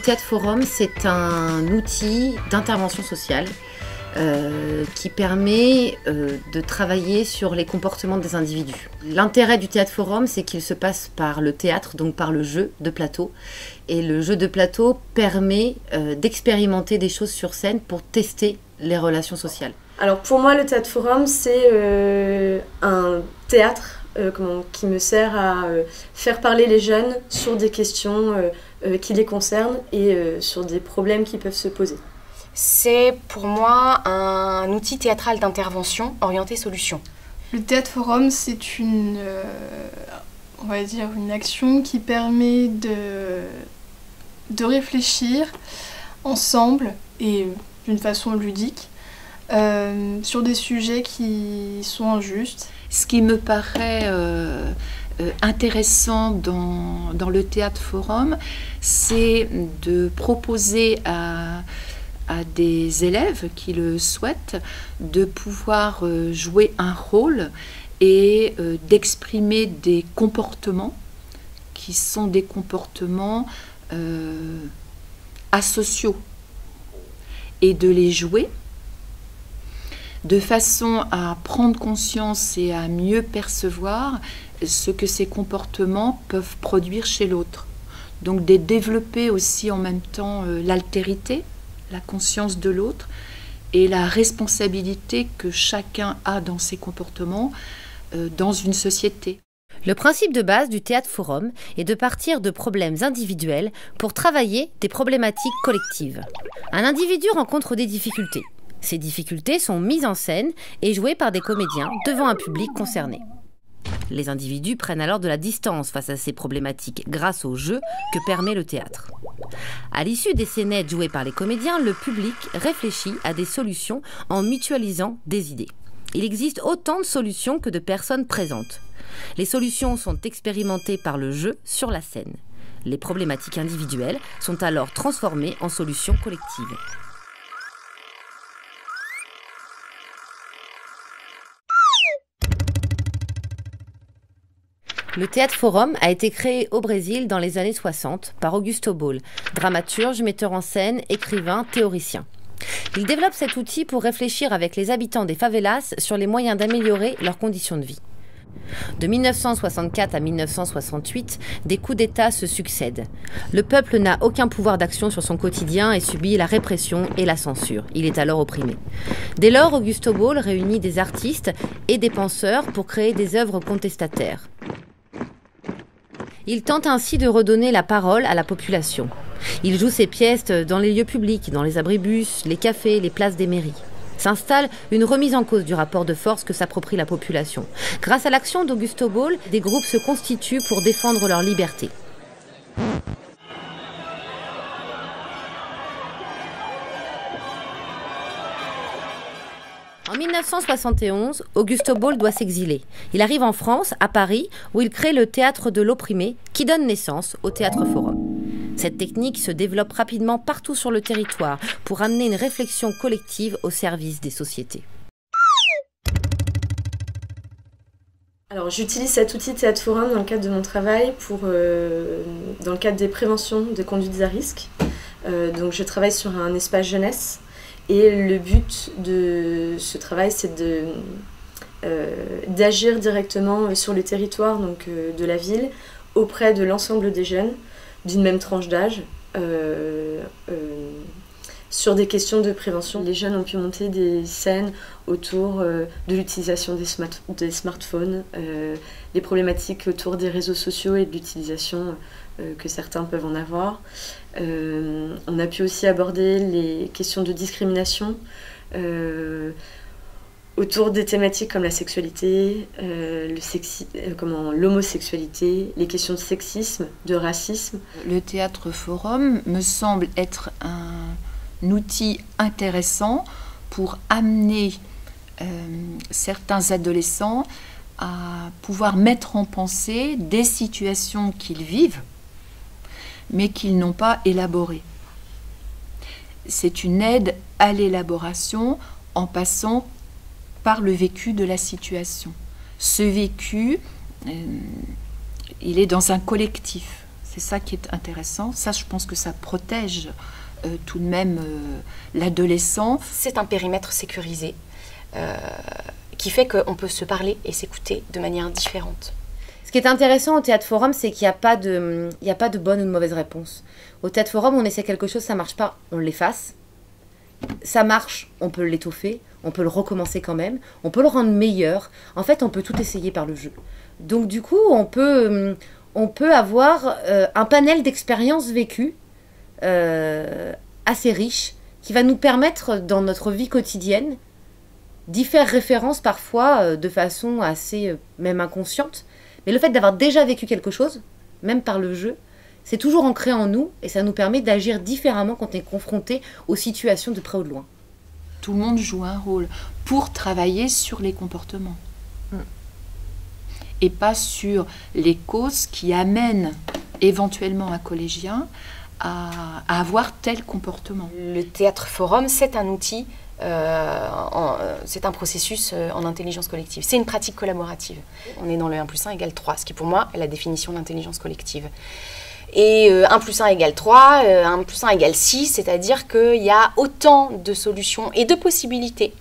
Théâtre Forum, c'est un outil d'intervention sociale qui permet de travailler sur les comportements des individus. L'intérêt du Théâtre Forum, c'est qu'il se passe par le théâtre, donc par le jeu de plateau. Et le jeu de plateau permet d'expérimenter des choses sur scène pour tester les relations sociales. Alors pour moi, le Théâtre Forum, c'est un théâtre qui me sert à faire parler les jeunes sur des questions qui les concernent et sur des problèmes qui peuvent se poser. C'est pour moi un outil théâtral d'intervention orienté solution. Le Théâtre Forum, c'est on va dire une action qui permet de réfléchir ensemble et d'une façon ludique sur des sujets qui sont injustes. Ce qui me paraît intéressant dans le Théâtre Forum, c'est de proposer à des élèves qui le souhaitent de pouvoir jouer un rôle et d'exprimer des comportements qui sont des comportements asociaux et de les jouer de façon à prendre conscience et à mieux percevoir ce que ces comportements peuvent produire chez l'autre. Donc de développer aussi en même temps l'altérité, la conscience de l'autre et la responsabilité que chacun a dans ses comportements dans une société. Le principe de base du Théâtre Forum est de partir de problèmes individuels pour travailler des problématiques collectives. Un individu rencontre des difficultés. Ces difficultés sont mises en scène et jouées par des comédiens devant un public concerné. Les individus prennent alors de la distance face à ces problématiques grâce au jeu que permet le théâtre. À l'issue des scénettes jouées par les comédiens, le public réfléchit à des solutions en mutualisant des idées. Il existe autant de solutions que de personnes présentes. Les solutions sont expérimentées par le jeu sur la scène. Les problématiques individuelles sont alors transformées en solutions collectives. Le Théâtre Forum a été créé au Brésil dans les années 60 par Augusto Boal, dramaturge, metteur en scène, écrivain, théoricien. Il développe cet outil pour réfléchir avec les habitants des favelas sur les moyens d'améliorer leurs conditions de vie. De 1964 à 1968, des coups d'État se succèdent. Le peuple n'a aucun pouvoir d'action sur son quotidien et subit la répression et la censure. Il est alors opprimé. Dès lors, Augusto Boal réunit des artistes et des penseurs pour créer des œuvres contestataires. Il tente ainsi de redonner la parole à la population. Il joue ses pièces dans les lieux publics, dans les abribus, les cafés, les places des mairies. S'installe une remise en cause du rapport de force que s'approprie la population. Grâce à l'action d'Augusto Boal, des groupes se constituent pour défendre leur liberté. En 1971, Augusto Boal doit s'exiler. Il arrive en France, à Paris, où il crée le Théâtre de l'Opprimé, qui donne naissance au Théâtre Forum. Cette technique se développe rapidement partout sur le territoire pour amener une réflexion collective au service des sociétés. Alors j'utilise cet outil Théâtre Forum dans le cadre de mon travail dans le cadre des préventions de conduites à risque. Donc je travaille sur un espace jeunesse. Et le but de ce travail, c'est d'agir directement sur le territoire de la ville auprès de l'ensemble des jeunes d'une même tranche d'âge sur des questions de prévention. Les jeunes ont pu monter des scènes autour de l'utilisation des smartphones, les problématiques autour des réseaux sociaux et de l'utilisation que certains peuvent en avoir. On a pu aussi aborder les questions de discrimination autour des thématiques comme la sexualité, l'homosexualité, les questions de sexisme, de racisme. Le Théâtre Forum me semble être un outil intéressant pour amener certains adolescents à pouvoir mettre en pensée des situations qu'ils vivent, mais qu'ils n'ont pas élaborées. C'est une aide à l'élaboration en passant par le vécu de la situation. Ce vécu, il est dans un collectif. C'est ça qui est intéressant. Ça, je pense que ça protège tout de même l'adolescent. C'est un périmètre sécurisé qui fait qu'on peut se parler et s'écouter de manière différente. Ce qui est intéressant au Théâtre Forum, c'est qu'il n'y a pas de bonne ou de mauvaise réponse. Au Théâtre Forum, on essaie quelque chose, ça ne marche pas, on l'efface. Ça marche, on peut l'étoffer, on peut le recommencer quand même, on peut le rendre meilleur. En fait, on peut tout essayer par le jeu. Donc du coup, on peut avoir un panel d'expériences vécues assez riche, qui va nous permettre, dans notre vie quotidienne, d'y faire référence parfois de façon assez même inconsciente. Mais le fait d'avoir déjà vécu quelque chose, même par le jeu, c'est toujours ancré en nous et ça nous permet d'agir différemment quand on est confronté aux situations de près ou de loin. Tout le monde joue un rôle pour travailler sur les comportements. Et pas sur les causes qui amènent éventuellement un collégien à avoir tel comportement. Le Théâtre Forum, c'est un outil, c'est un processus en intelligence collective. C'est une pratique collaborative. On est dans le 1 + 1 = 3, ce qui pour moi est la définition de l'intelligence collective. Et 1 + 1 = 3, 1 + 1 = 6, c'est-à-dire qu'il y a autant de solutions et de possibilités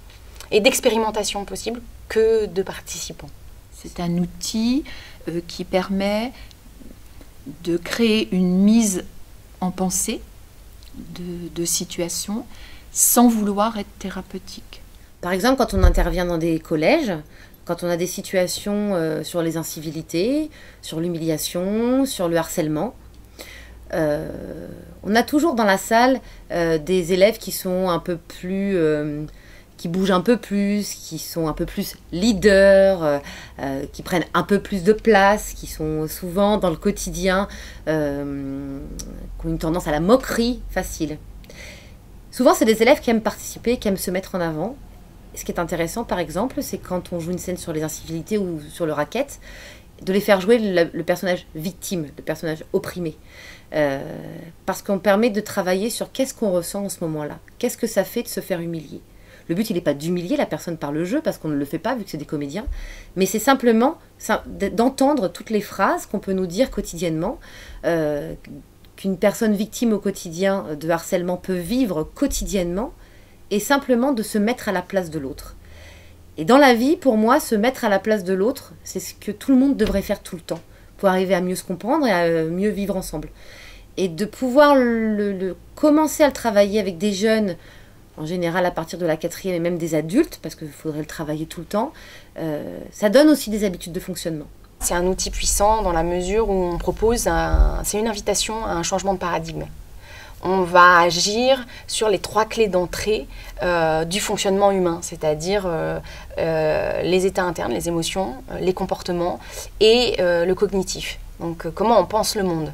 et d'expérimentations possibles que de participants. C'est un outil qui permet de créer une mise en pensée de situation sans vouloir être thérapeutique. Par exemple, quand on intervient dans des collèges, quand on a des situations sur les incivilités, sur l'humiliation, sur le harcèlement, on a toujours dans la salle des élèves qui sont un peu plus... qui bougent un peu plus, qui sont un peu plus leaders, qui prennent un peu plus de place, qui sont souvent dans le quotidien, qui ont une tendance à la moquerie facile. Souvent, c'est des élèves qui aiment participer, qui aiment se mettre en avant. Ce qui est intéressant, par exemple, c'est quand on joue une scène sur les incivilités ou sur le racket, de les faire jouer le personnage victime, le personnage opprimé. Parce qu'on permet de travailler sur qu'est-ce qu'on ressent en ce moment-là. Qu'est-ce que ça fait de se faire humilier. Le but, il n'est pas d'humilier la personne par le jeu, parce qu'on ne le fait pas, vu que c'est des comédiens, mais c'est simplement d'entendre toutes les phrases qu'on peut nous dire quotidiennement, qu'une personne victime au quotidien de harcèlement peut vivre quotidiennement, et simplement de se mettre à la place de l'autre. Et dans la vie, pour moi, se mettre à la place de l'autre, c'est ce que tout le monde devrait faire tout le temps, pour arriver à mieux se comprendre et à mieux vivre ensemble. Et de pouvoir commencer à le travailler avec des jeunes, en général à partir de la 4e et même des adultes, parce qu'il faudrait le travailler tout le temps, ça donne aussi des habitudes de fonctionnement. C'est un outil puissant dans la mesure où on propose, c'est une invitation à un changement de paradigme. On va agir sur les 3 clés d'entrée du fonctionnement humain, c'est-à-dire les états internes, les émotions, les comportements et le cognitif. Donc comment on pense le monde.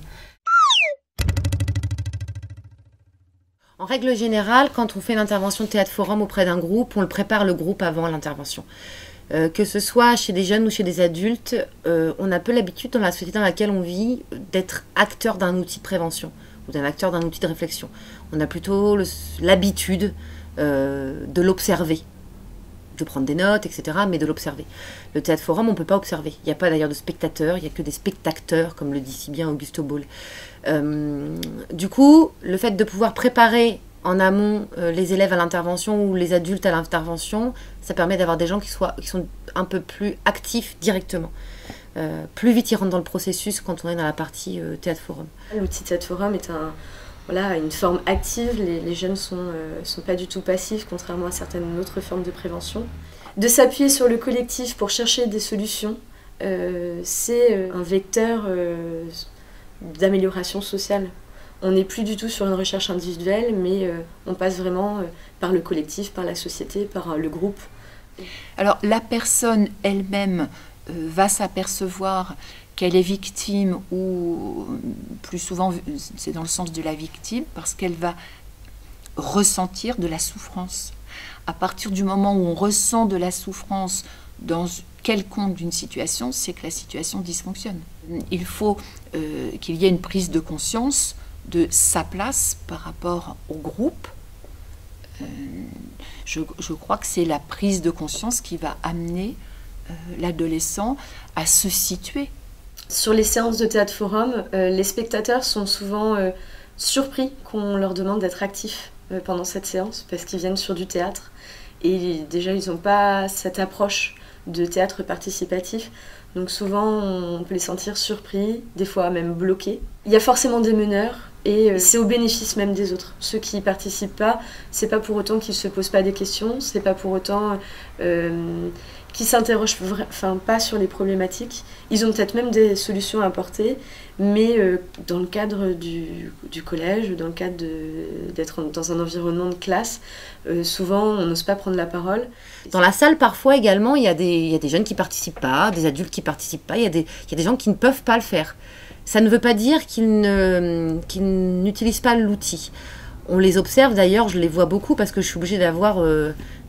En règle générale, quand on fait une intervention de Théâtre Forum auprès d'un groupe, on le prépare le groupe avant l'intervention. Que ce soit chez des jeunes ou chez des adultes, on a peu l'habitude dans la société dans laquelle on vit d'être acteur d'un outil de prévention ou d'un acteur d'un outil de réflexion. On a plutôt l'habitude de l'observer, de prendre des notes, etc., mais de l'observer. Le Théâtre Forum, on ne peut pas observer. Il n'y a pas d'ailleurs de spectateurs, il n'y a que des spectateurs, comme le dit si bien Augusto Boll. Du coup, le fait de pouvoir préparer en amont les élèves à l'intervention ou les adultes à l'intervention, ça permet d'avoir des gens qui sont un peu plus actifs directement. Plus vite ils rentrent dans le processus quand on est dans la partie Théâtre Forum. L'outil Théâtre Forum est une forme active, les jeunes sont pas du tout passifs, contrairement à certaines autres formes de prévention. De s'appuyer sur le collectif pour chercher des solutions, c'est un vecteur d'amélioration sociale. On n'est plus du tout sur une recherche individuelle, mais on passe vraiment par le collectif, par la société, par le groupe. Alors la personne elle-même va s'apercevoir qu'elle est victime, ou plus souvent c'est dans le sens de la victime, parce qu'elle va ressentir de la souffrance. À partir du moment où on ressent de la souffrance dans quelconque d'une situation, c'est que la situation dysfonctionne. Il faut qu'il y ait une prise de conscience de sa place par rapport au groupe. Je crois que c'est la prise de conscience qui va amener l'adolescent à se situer. Sur les séances de théâtre forum, les spectateurs sont souvent surpris qu'on leur demande d'être actifs pendant cette séance parce qu'ils viennent sur du théâtre et déjà ils n'ont pas cette approche de théâtre participatif. Donc souvent on peut les sentir surpris, des fois même bloqués. Il y a forcément des meneurs et c'est au bénéfice même des autres. Ceux qui y participent pas, c'est pas pour autant qu'ils se posent pas des questions, c'est pas pour autant qui s'interrogent pas sur les problématiques. Ils ont peut-être même des solutions à apporter, mais dans le cadre du collège, dans le cadre d'être dans un environnement de classe, souvent on n'ose pas prendre la parole. Dans la salle, parfois également, il y a des jeunes qui ne participent pas, des adultes qui ne participent pas, il y a des gens qui ne peuvent pas le faire. Ça ne veut pas dire qu'ils n'utilisent pas l'outil. On les observe d'ailleurs, je les vois beaucoup parce que je suis obligée d'avoir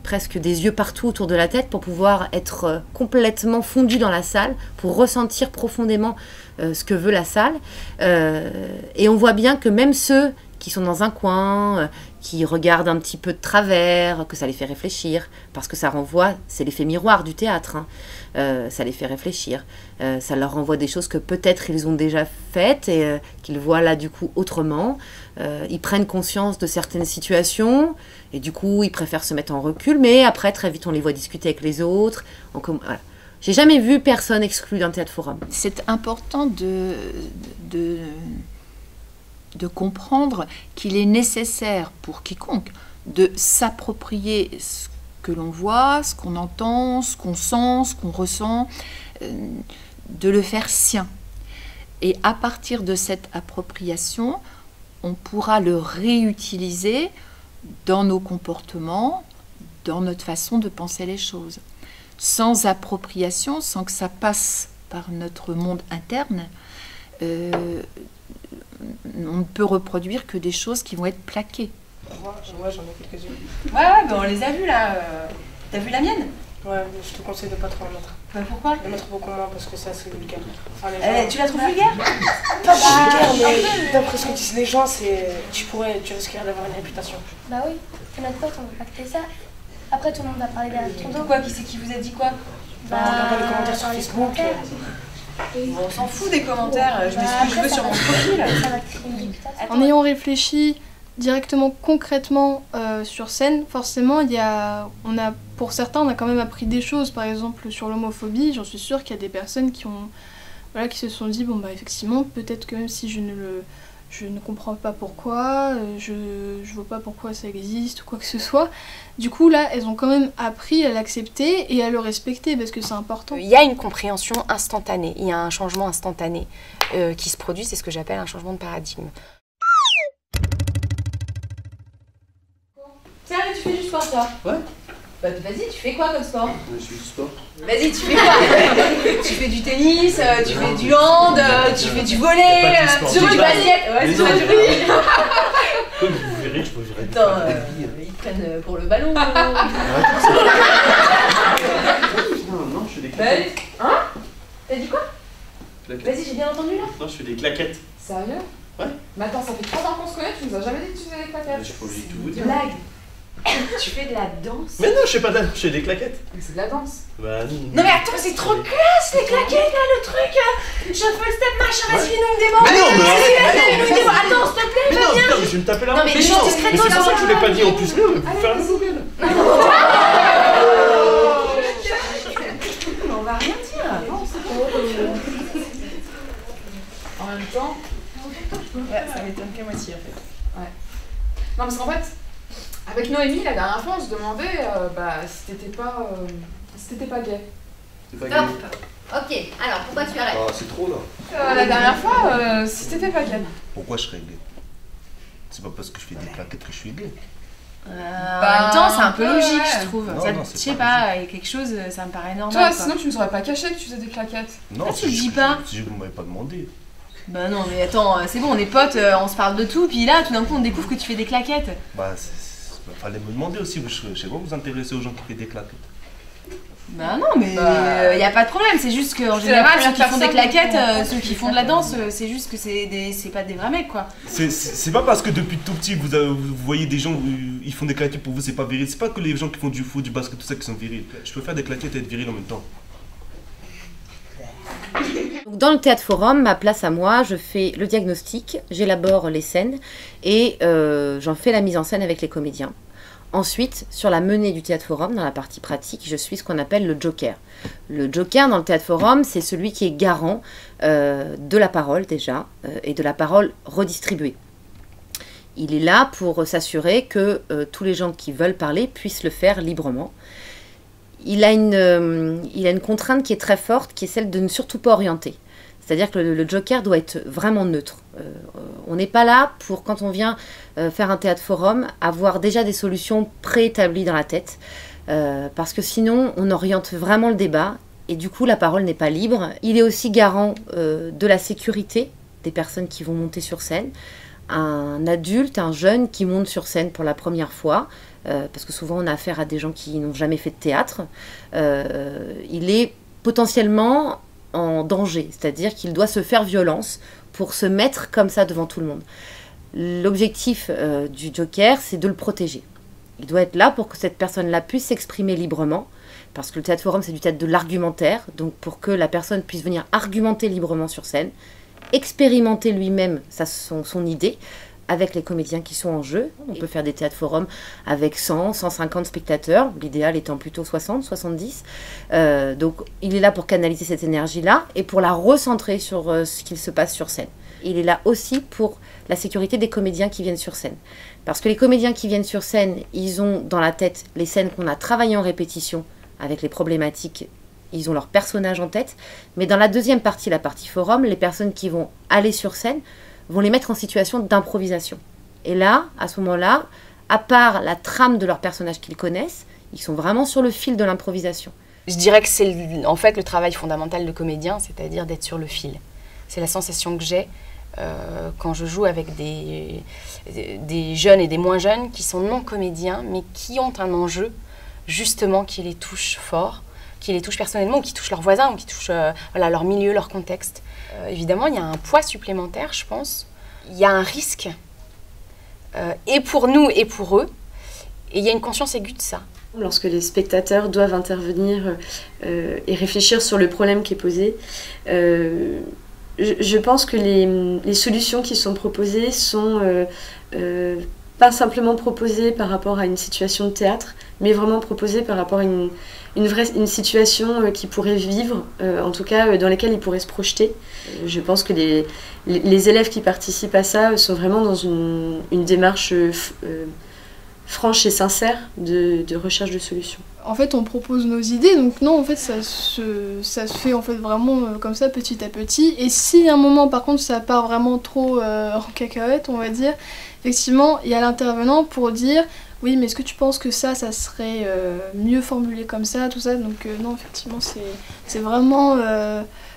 presque des yeux partout autour de la tête pour pouvoir être complètement fondue dans la salle, pour ressentir profondément ce que veut la salle. Et on voit bien que même ceux qui sont dans un coin, qui regardent un petit peu de travers, que ça les fait réfléchir, parce que ça renvoie, c'est l'effet miroir du théâtre, hein, ça les fait réfléchir, ça leur renvoie des choses que peut-être ils ont déjà faites et qu'ils voient là du coup autrement, ils prennent conscience de certaines situations et du coup ils préfèrent se mettre en recul, mais après très vite on les voit discuter avec les autres, voilà. J'ai jamais vu personne exclu d'un théâtre forum. C'est important de comprendre qu'il est nécessaire pour quiconque de s'approprier ce que l'on voit, ce qu'on entend, ce qu'on sent, ce qu'on ressent, de le faire sien. Et à partir de cette appropriation, on pourra le réutiliser dans nos comportements, dans notre façon de penser les choses. Sans appropriation, sans que ça passe par notre monde interne, on ne peut reproduire que des choses qui vont être plaquées. Moi, j'en ai quelques-unes. Ouais, on les a vues là. T'as vu la mienne? Ouais, mais je te conseille de pas trop en mettre. Pourquoi? De mettre beaucoup moins parce que c'est assez vulgaire. Enfin, Tu la trouves vulgaire? Pas vulgaire, mais d'après ce que disent les gens, tu risquerais d'avoir une réputation. Bah oui, c'est notre pote, on veut pas que ça. Après, tout le monde va parler derrière ton dos. Pourquoi? Qui c'est qui vous a dit quoi? On regarde pas les commentaires sur Facebook. On s'en fout des commentaires, je mets ce que je veux sur mon profil. En ayant réfléchi directement, concrètement sur scène, forcément, pour certains, on a quand même appris des choses. Par exemple, sur l'homophobie, j'en suis sûre qu'il y a des personnes qui se sont dit, bon bah effectivement, peut-être que même si je ne comprends pas pourquoi, je vois pas pourquoi ça existe ou quoi que ce soit. Du coup, là, elles ont quand même appris à l'accepter et à le respecter parce que c'est important. Il y a une compréhension instantanée, il y a un changement instantané qui se produit, c'est ce que j'appelle un changement de paradigme. Tiens, mais tu fais du sport, toi? Ouais. Bah vas-y, tu fais quoi comme sport? Je fais du sport. Vas-y, tu fais quoi? Tu fais du tennis, tu fais du hand, tu fais du volley, tu fais du basket. Ouais, c'est pas du riz. Vous verrez, je peux gérer. Attends, ils prennent pour le ballon. Non, je fais des claquettes. Hein? T'as dit quoi? Claquettes. Vas-y, j'ai bien entendu là. Non, je fais des claquettes. Sérieux? Ouais. Mais attends, ça fait 3 ans qu'on se connaît, tu nous as jamais dit que tu faisais des claquettes. Je suis pas obligé de tout vous dire. Blague. Tu fais de la danse? Mais non, je fais pas de je fais des claquettes. Mais c'est de la danse. Bah non. Non mais attends, c'est trop classe les claquettes là, le truc shuffle step machin, vas-y, nous des Mais non, mais arrête. attends, s'il te plaît, Mais non, putain, mais je vais me taper la main. Non, mais non, chante mais discrètement, c'est pour ça que je voulais pas dire en plus. Non, mais pour faire la nouvelle. on va rien dire. En même temps, Ouais, ça m'étonne qu'à moitié en fait. ouais. Non, parce qu'en fait, avec Noémie, la dernière fois, on se demandait si t'étais pas gay. C'est pas Stop. gay. Ok, alors pourquoi tu arrêtes? Ah, c'est trop là. La dernière fois, si t'étais pas gay. Pourquoi je serais gay? C'est pas parce que je fais des claquettes que je suis gay. En même temps, c'est un peu logique, ouais. je trouve. Non, Ça, non, je c'est sais pas pas, il y a quelque chose, ça me paraît normal. Toi, quoi. sinon tu nous aurais pas caché que tu faisais des claquettes. Non, Ah, tu le dis pas. Si je ne m'avais pas demandé. Bah non, mais attends, c'est bon, on est potes, on se parle de tout, puis là, tout d'un coup, on découvre que tu fais des claquettes. Bah, fallait me demander aussi. Je sais pas vous intéresser aux gens qui font des claquettes. Bah non, mais y a pas de problème, c'est juste qu'en général, ceux qui font des claquettes, ceux qui font de la danse, c'est juste que c'est pas des vrais mecs, quoi. C'est pas parce que depuis tout petit vous voyez des gens ils font des claquettes pour vous, c'est pas viril. C'est pas que les gens qui font du foot, du basket, tout ça qui sont virils. Je peux faire des claquettes et être viril en même temps. Dans le théâtre forum, ma place à moi, je fais le diagnostic, j'élabore les scènes et j'en fais la mise en scène avec les comédiens. Ensuite, sur la menée du théâtre forum, dans la partie pratique, je suis ce qu'on appelle le joker. Le joker dans le théâtre forum, c'est celui qui est garant de la parole déjà, et de la parole redistribuée. Il est là pour s'assurer que tous les gens qui veulent parler puissent le faire librement. Il a une contrainte qui est très forte, qui est celle de ne surtout pas orienter. C'est-à-dire que le joker doit être vraiment neutre. On n'est pas là pour, quand on vient faire un théâtre forum, avoir déjà des solutions préétablies dans la tête. Parce que sinon, on oriente vraiment le débat et du coup, la parole n'est pas libre. Il est aussi garant de la sécurité des personnes qui vont monter sur scène. Un adulte, un jeune qui monte sur scène pour la première fois, parce que souvent on a affaire à des gens qui n'ont jamais fait de théâtre, il est potentiellement en danger, c'est-à-dire qu'il doit se faire violence pour se mettre comme ça devant tout le monde. L'objectif du joker, c'est de le protéger. Il doit être là pour que cette personne-là puisse s'exprimer librement, parce que le théâtre forum, c'est du théâtre de l'argumentaire, donc pour que la personne puisse venir argumenter librement sur scène, expérimenter lui-même son idée, avec les comédiens qui sont en jeu. On peut faire des théâtres forums avec 100, 150 spectateurs, l'idéal étant plutôt 60, 70. Donc il est là pour canaliser cette énergie-là et pour la recentrer sur ce qu'il se passe sur scène. Il est là aussi pour la sécurité des comédiens qui viennent sur scène. Parce que les comédiens qui viennent sur scène, ils ont dans la tête les scènes qu'on a travaillées en répétition avec les problématiques. Ils ont leur personnage en tête. Mais dans la deuxième partie, la partie forum, les personnes qui vont aller sur scène vont les mettre en situation d'improvisation. Et là, à ce moment-là, à part la trame de leur personnage qu'ils connaissent, ils sont vraiment sur le fil de l'improvisation. Je dirais que c'est en fait le travail fondamental de comédien, c'est-à-dire d'être sur le fil. C'est la sensation que j'ai quand je joue avec des jeunes et des moins jeunes qui sont non comédiens, mais qui ont un enjeu justement qui les touche fort, qui les touche personnellement, ou qui touche leurs voisins, ou qui touche voilà, leur milieu, leur contexte. Évidemment, il y a un poids supplémentaire, je pense. Il y a un risque, et pour nous et pour eux, et il y a une conscience aiguë de ça. Lorsque les spectateurs doivent intervenir et réfléchir sur le problème qui est posé, je pense que les solutions qui sont proposées sont pas simplement proposées par rapport à une situation de théâtre, mais vraiment proposées par rapport à une situation qu'ils pourraient vivre, en tout cas dans laquelle ils pourraient se projeter. Je pense que les élèves qui participent à ça sont vraiment dans une démarche franche et sincère de recherche de solutions. En fait, on propose nos idées, donc non, en fait, ça se fait en fait vraiment comme ça, petit à petit. Et si à un moment, par contre, ça part vraiment trop en cacahuète, on va dire, effectivement, il y a l'intervenant pour dire « Oui, mais est-ce que tu penses que ça serait mieux formulé comme ça, tout ça ?» Donc non, effectivement, c'est vraiment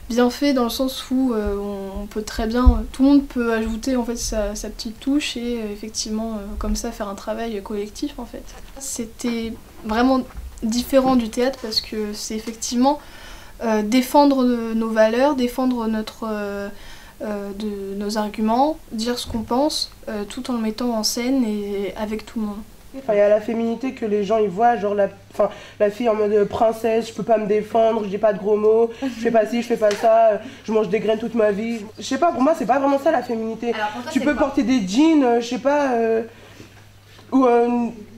bien fait dans le sens où on peut très bien, tout le monde peut ajouter en fait sa petite touche et effectivement comme ça faire un travail collectif en fait. C'était vraiment différent du théâtre parce que c'est effectivement défendre nos valeurs, défendre nos arguments, dire ce qu'on pense tout en le mettant en scène et avec tout le monde. Enfin, il y a la féminité que les gens ils voient, genre la fille en mode princesse, je peux pas me défendre, je dis pas de gros mots, je fais pas ci, je fais pas ça, je mange des graines toute ma vie. Je sais pas, pour moi c'est pas vraiment ça la féminité. Alors, tu peux porter des jeans, je sais pas, ou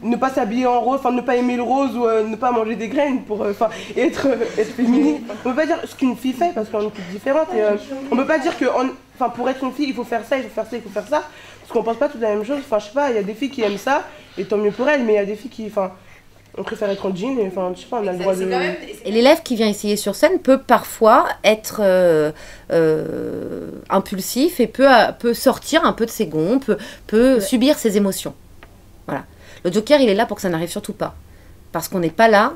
ne pas s'habiller en rose, enfin ne pas aimer le rose ou ne pas manger des graines pour être féminine. On peut pas dire ce qu'une fille fait parce qu'on est toutes différentes et on peut pas dire que pour être une fille il faut faire ça, il faut faire ça, il faut faire ça. Parce qu'on pense pas toutes la même chose, je sais pas, il y a des filles qui aiment ça, et tant mieux pour elles, mais il y a des filles qui, on préfère être en jean, et je sais pas, on a le droit de... Et l'élève qui vient essayer sur scène peut parfois être impulsif et peut sortir un peu de ses gonds, peut subir ses émotions. Voilà. Le joker, il est là pour que ça n'arrive surtout pas. Parce qu'on n'est pas là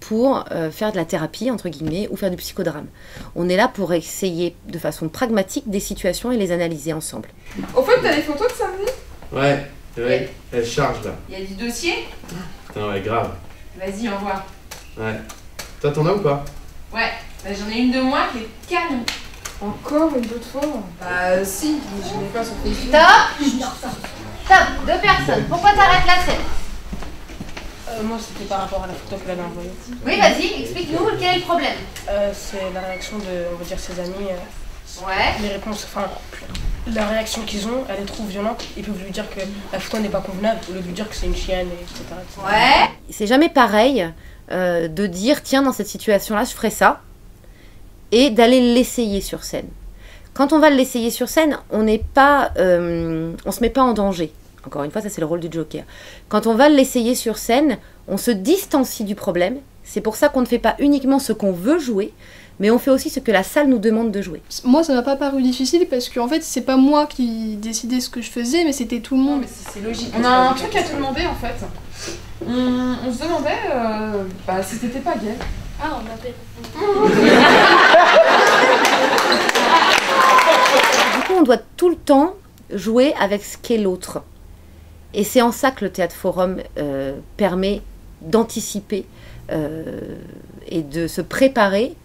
pour faire de la thérapie, entre guillemets, ou faire du psychodrame. On est là pour essayer de façon pragmatique des situations et les analyser ensemble. Au fait, t'as des photos de samedi ? Ouais, c'est vrai, elle charge là. Il y a du dossier ? Putain, ouais, grave. Vas-y, envoie. Ouais. Toi, t'en as ou pas ? Ouais, j'en ai une de moi qui est canon. Encore une autre fois ? Bah si, mais je n'ai pas sur Facebook. Stop, 2 personnes. Pourquoi t'arrêtes la scène ? Moi, c'était par rapport à la photo qu'elle avait envoyée. Oui, vas-y, explique-nous quel est le problème. C'est la réaction de, on va dire, ses amis. les réponses, enfin, la réaction qu'ils ont, elle est trop violente. Ils peuvent lui dire que la photo n'est pas convenable, au lieu de lui dire que c'est une chienne, etc. C'est jamais pareil de dire tiens, dans cette situation-là, je ferai ça, et d'aller l'essayer sur scène. Quand on va l'essayer sur scène, on se met pas en danger. Encore une fois, ça c'est le rôle du joker. Quand on va l'essayer sur scène, on se distancie du problème. C'est pour ça qu'on ne fait pas uniquement ce qu'on veut jouer, mais on fait aussi ce que la salle nous demande de jouer. Moi, ça m'a pas paru difficile parce qu'en fait, c'est pas moi qui décidais ce que je faisais, mais c'était tout le monde. Mais c'est logique. On a un truc à te demander en fait. On se demandait si t'étais pas gay. Ah, on m'appelle. Du coup, on doit tout le temps jouer avec ce qu'est l'autre. Et c'est en ça que le Théâtre Forum permet d'anticiper et de se préparer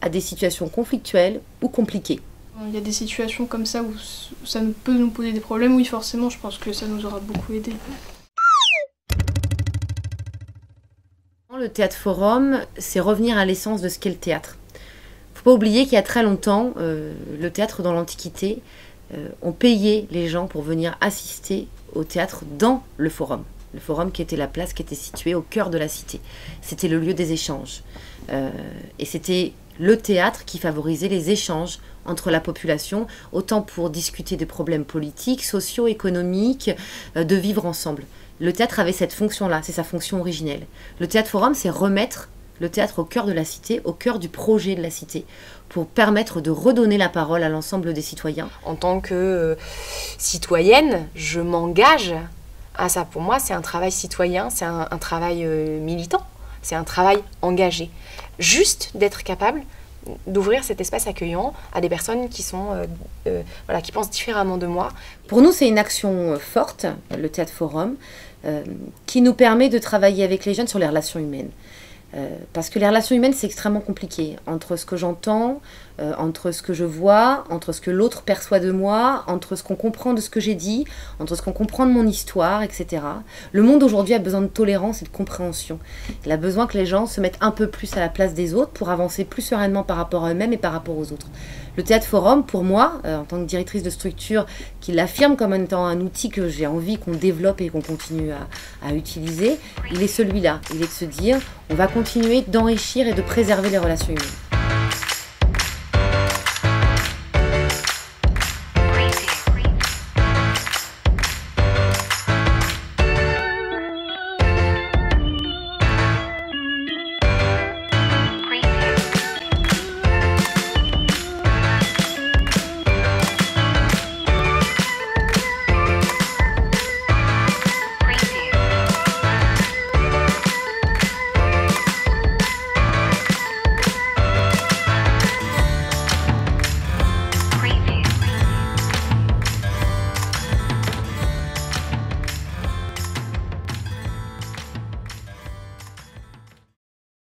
à des situations conflictuelles ou compliquées. Il y a des situations comme ça où ça peut nous poser des problèmes. Oui, forcément, je pense que ça nous aura beaucoup aidé. Le Théâtre Forum, c'est revenir à l'essence de ce qu'est le théâtre. Faut pas oublier qu'il y a très longtemps, le théâtre dans l'Antiquité, on payait les gens pour venir assister au théâtre dans le forum. Le forum qui était la place qui était située au cœur de la cité. C'était le lieu des échanges. Et c'était le théâtre qui favorisait les échanges entre la population, autant pour discuter des problèmes politiques, sociaux, économiques, de vivre ensemble. Le théâtre avait cette fonction-là, c'est sa fonction originelle. Le Théâtre Forum, c'est remettre le théâtre au cœur de la cité, au cœur du projet de la cité, pour permettre de redonner la parole à l'ensemble des citoyens. En tant que citoyenne, je m'engage à ça. Pour moi, c'est un travail citoyen, c'est un travail militant, c'est un travail engagé. Juste d'être capable d'ouvrir cet espace accueillant à des personnes qui sont, qui pensent différemment de moi. Pour nous, c'est une action forte, le Théâtre Forum, qui nous permet de travailler avec les jeunes sur les relations humaines. Parce que les relations humaines, c'est extrêmement compliqué. Entre ce que j'entends, entre ce que je vois, entre ce que l'autre perçoit de moi, entre ce qu'on comprend de ce que j'ai dit, entre ce qu'on comprend de mon histoire, etc. Le monde aujourd'hui a besoin de tolérance et de compréhension. Il a besoin que les gens se mettent un peu plus à la place des autres pour avancer plus sereinement par rapport à eux-mêmes et par rapport aux autres. Le Théâtre Forum, pour moi, en tant que directrice de structure, qui l'affirme comme étant un outil que j'ai envie qu'on développe et qu'on continue à utiliser, il est celui-là. Il est de se dire, on va continuer d'enrichir et de préserver les relations humaines.